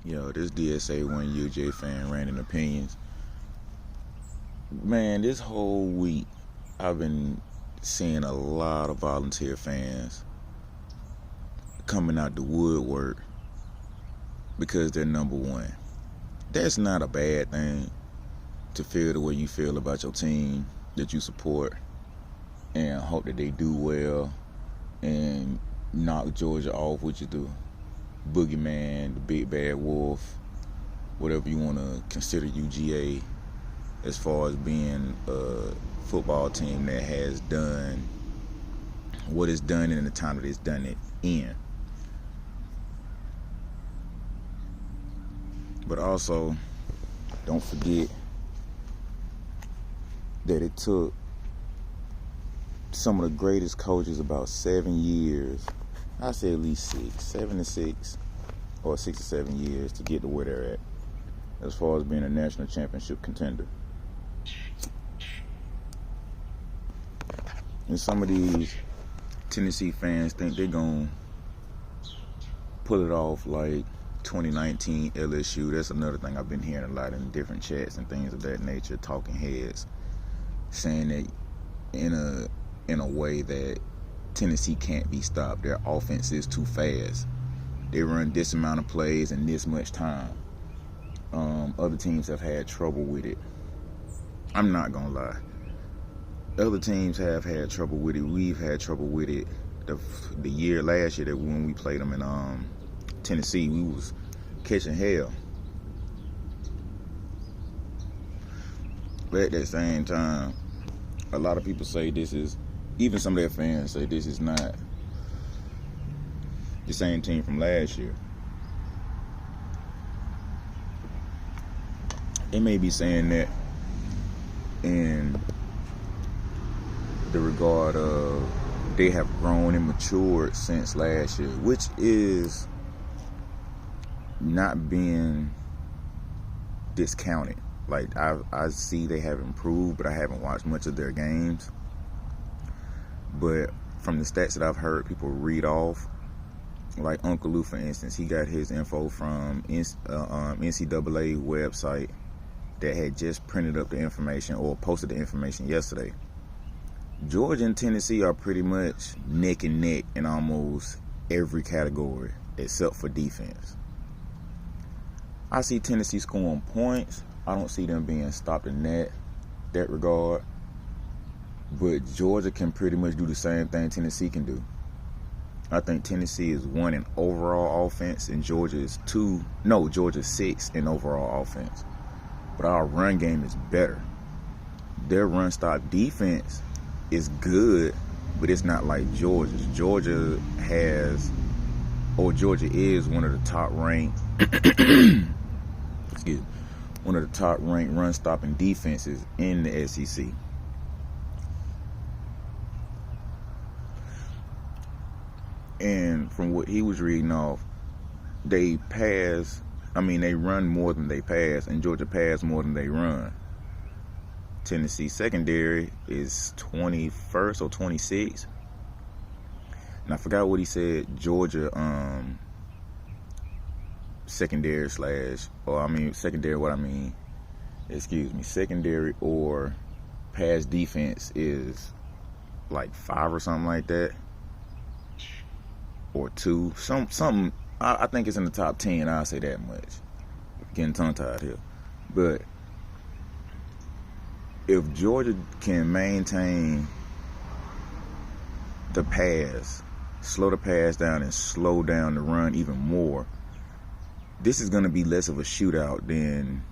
Yo, this DSA one UGA fan ranting opinions. Man, this whole week I've been seeing a lot of volunteer fans coming out the woodwork because they're number one. That's not a bad thing to feel the way you feel about your team that you support and hope that they do well and knock Georgia off, which is the boogeyman, the big bad wolf, whatever you want to consider UGA as far as being a football team that has done what it's done in the time that it's done it in. But also, don't forget that it took some of the greatest coaches about 7 years, I say at least 7 to 6 or 6 to 7 years to get to where they're at as far as being a national championship contender. And some of these Tennessee fans think they're going to pull it off like 2019 LSU. That's another thing I've been hearing a lot in different chats and things of that nature, talking heads, saying that in a way that Tennessee can't be stopped. Their offense is too fast. They run this amount of plays in this much time. Other teams have had trouble with it. I'm not gonna lie. Other teams have had trouble with it. We've had trouble with it. The year last year that when we played them in Tennessee, we was catching hell. But at that same time, a lot of people say this is, even some of their fans say this is not the same team from last year. They may be saying that in the regard of they have grown and matured since last year, which is not being discounted. Like, I see they have improved, but I haven't watched much of their games. But from the stats that I've heard people read off, like Uncle Lou, for instance, he got his info from NCAA website that had just printed up the information or posted the information yesterday. Georgia and Tennessee are pretty much neck and neck in almost every category except for defense. I see Tennessee scoring points. I don't see them being stopped in that regard. But Georgia can pretty much do the same thing Tennessee can do. I think Tennessee is 1 in overall offense and Georgia's 6 in overall offense. But our run game is better. Their run stop defense is good, but it's not like Georgia's. Georgia is one of the top ranked one of the top ranked run stopping defenses in the SEC. And from what he was reading off, they run more than they pass, and Georgia pass more than they run. Tennessee secondary is 21st or 26th. And I forgot what he said. Georgia secondary or pass defense is like 5 or something like that, or 2, something. I think it's in the top 10. I'll say that much. Getting tongue tied here, but if Georgia can maintain the pass, slow the pass down, and slow down the run even more, this is going to be less of a shootout than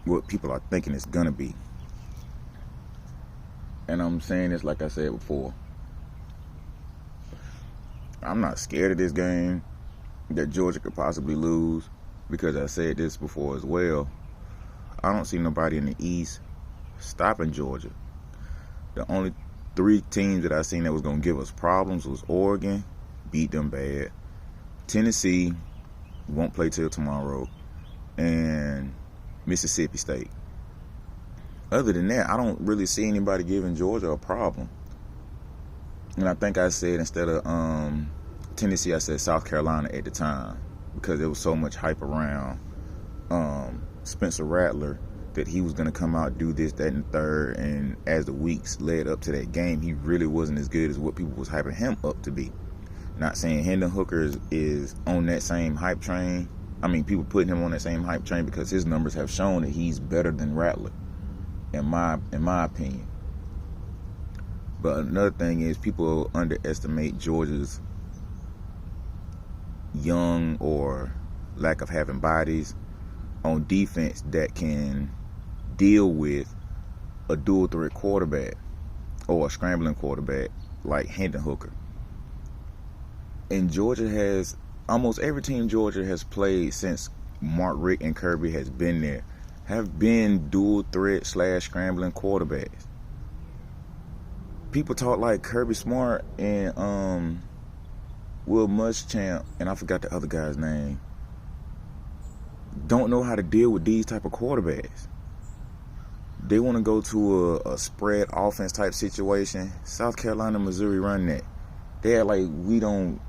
what people are thinking it's going to be. And I'm saying this like I said before. I'm not scared of this game that Georgia could possibly lose, because I said this before as well. I don't see nobody in the East stopping Georgia. The only 3 teams that I seen that was going to give us problems was Oregon, beat them bad, Tennessee, won't play till tomorrow, and Mississippi State. Other than that, I don't really see anybody giving Georgia a problem. And I think I said, instead of Tennessee, I said South Carolina at the time, because there was so much hype around Spencer Rattler that he was going to come out, do this, that, and the third. And as the weeks led up to that game, he really wasn't as good as what people was hyping him up to be. Not saying Hendon Hooker is on that same hype train. I mean, people putting him on that same hype train because his numbers have shown that he's better than Rattler, in my opinion. But another thing is people underestimate Georgia's young or lack of having bodies on defense that can deal with a dual threat quarterback or a scrambling quarterback like Hendon Hooker. And Georgia has, almost every team Georgia has played since Mark Richt and Kirby has been there, have been dual threat / scrambling quarterbacks. People talk like Kirby Smart and Will Muschamp, and I forgot the other guy's name, don't know how to deal with these type of quarterbacks. They want to go to a spread offense type situation. South Carolina, Missouri run that. They act like we don't,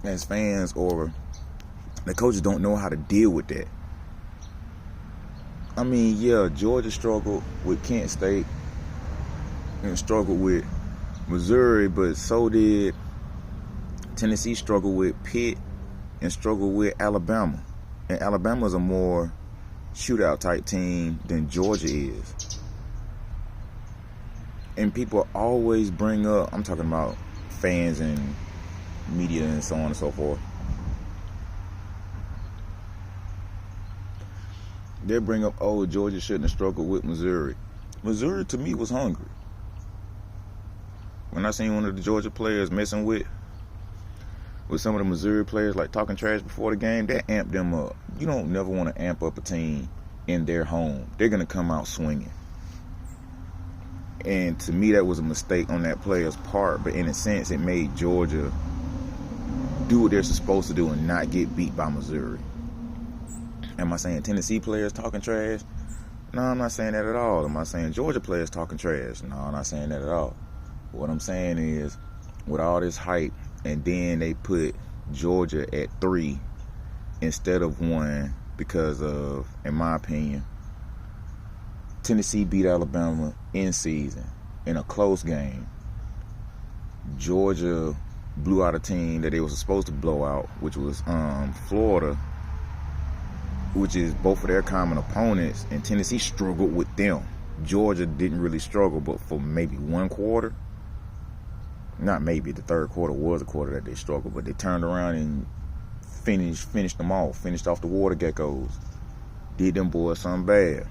as fans or the coaches, don't know how to deal with that. I mean, yeah, Georgia struggled with Kent State and struggled with Missouri, but so did Tennessee. Struggled with Pitt and struggled with Alabama. And Alabama's a more shootout type team than Georgia is. And people always bring up, I'm talking about fans and media and so on and so forth, they bring up, oh, Georgia shouldn't have struggled with Missouri. Missouri, to me, was hungry. When I seen one of the Georgia players messing with some of the Missouri players, like talking trash before the game, that amped them up. You don't never want to amp up a team in their home. They're going to come out swinging. And to me, that was a mistake on that player's part. But in a sense, it made Georgia do what they're supposed to do and not get beat by Missouri. Am I saying Tennessee players talking trash? No, I'm not saying that at all. Am I saying Georgia players talking trash? No, I'm not saying that at all. What I'm saying is, with all this hype, and then they put Georgia at 3 instead of 1 because of, in my opinion, Tennessee beat Alabama in season in a close game. Georgia blew out a team that they were supposed to blow out, which was Florida, which is both of their common opponents, and Tennessee struggled with them. Georgia didn't really struggle, but for maybe one quarter. Not maybe, the third quarter was a quarter that they struggled, but they turned around and finished them off, finished off the Water Geckos, did them boys something bad.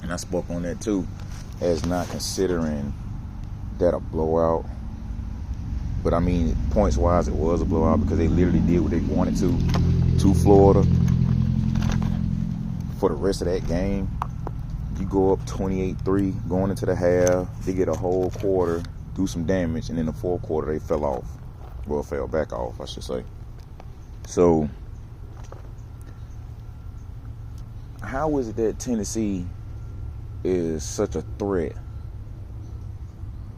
And I spoke on that too, as not considering that a blowout. But I mean, points wise, it was a blowout because they literally did what they wanted to Florida. For the rest of that game, you go up 28-3 going into the half, they get a whole quarter, do some damage, and in the fourth quarter they fell off. Well, fell back off, I should say. So, how is it that Tennessee is such a threat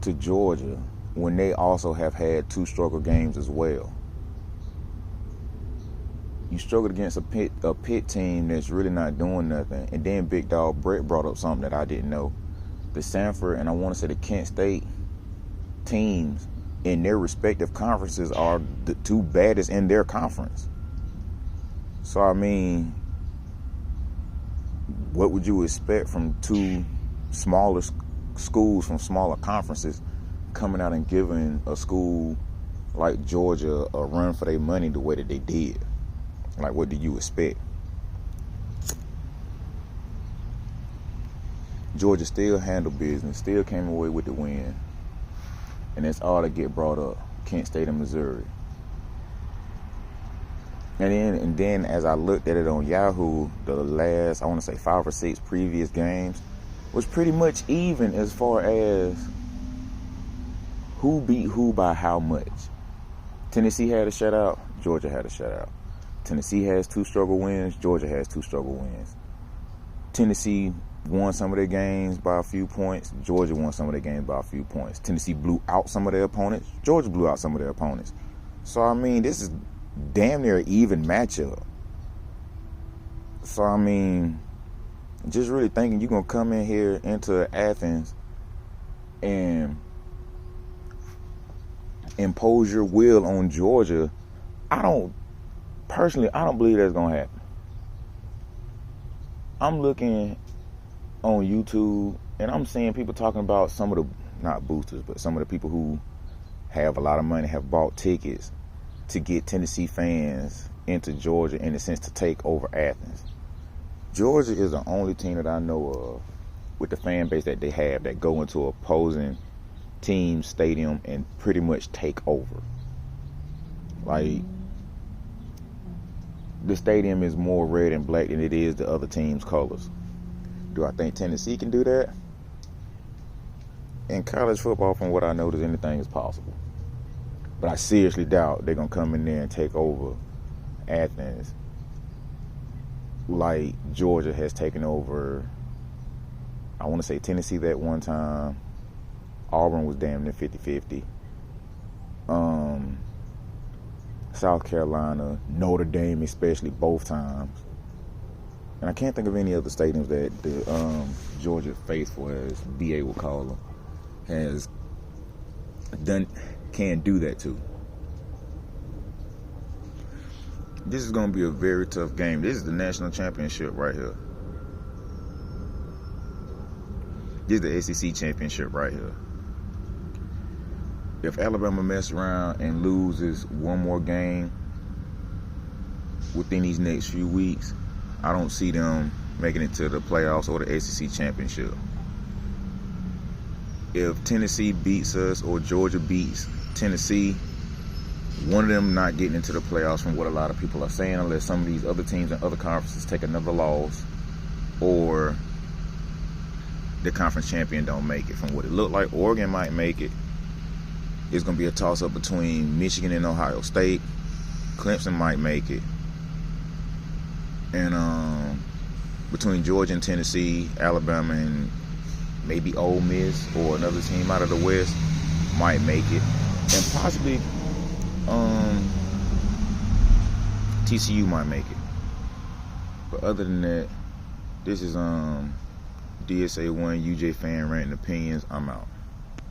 to Georgia when they also have had 2 struggle games as well? You struggled against a Pitt team that's really not doing nothing. And then Big Dog Brett brought up something that I didn't know. The Sanford and I want to say the Kent State teams in their respective conferences are the 2 baddest in their conference. So, I mean, what would you expect from 2 smaller schools from smaller conferences coming out and giving a school like Georgia a run for their money the way that they did? Like, what do you expect? Georgia still handled business, still came away with the win. And that's all that get brought up. Kent State and Missouri. And then as I looked at it on Yahoo, the last, I want to say 5 or 6 previous games was pretty much even as far as who beat who by how much. Tennessee had a shutout, Georgia had a shutout. Tennessee has 2 struggle wins, Georgia has 2 struggle wins. Tennessee won some of their games by a few points, Georgia won some of their games by a few points. Tennessee blew out some of their opponents, Georgia blew out some of their opponents. So, I mean, this is damn near an even matchup. So I mean, just really thinking you're gonna come in here into Athens and impose your will on Georgia, I don't believe that's gonna happen. I'm looking on YouTube and I'm seeing people talking about some of the, not boosters, but some of the people who have a lot of money have bought tickets to get Tennessee fans into Georgia, in a sense, to take over Athens. Georgia is the only team that I know of with the fan base that they have that go into opposing team stadium and pretty much take over. Like, the stadium is more red and black than it is the other team's colors. Do I think Tennessee can do that? In college football, from what I know, anything is possible. But I seriously doubt they're going to come in there and take over Athens like Georgia has taken over, I want to say, Tennessee that one time. Auburn was damn near 50-50. South Carolina, Notre Dame especially, both times. And I can't think of any other stadiums that the Georgia faithful, as BA will call them, can do that to. This is going to be a very tough game. This is the national championship right here. This is the SEC championship right here. If Alabama mess around and loses one more game within these next few weeks, I don't see them making it to the playoffs or the SEC championship. If Tennessee beats us or Georgia beats Tennessee, one of them not getting into the playoffs, from what a lot of people are saying, unless some of these other teams and other conferences take another loss, or the conference champion don't make it. From what it looked like, Oregon might make it. It's going to be a toss-up between Michigan and Ohio State. Clemson might make it. And between Georgia and Tennessee, Alabama and maybe Ole Miss or another team out of the West might make it. And possibly TCU might make it. But other than that, this is DSA 1 UGA fan rant and opinions. I'm out.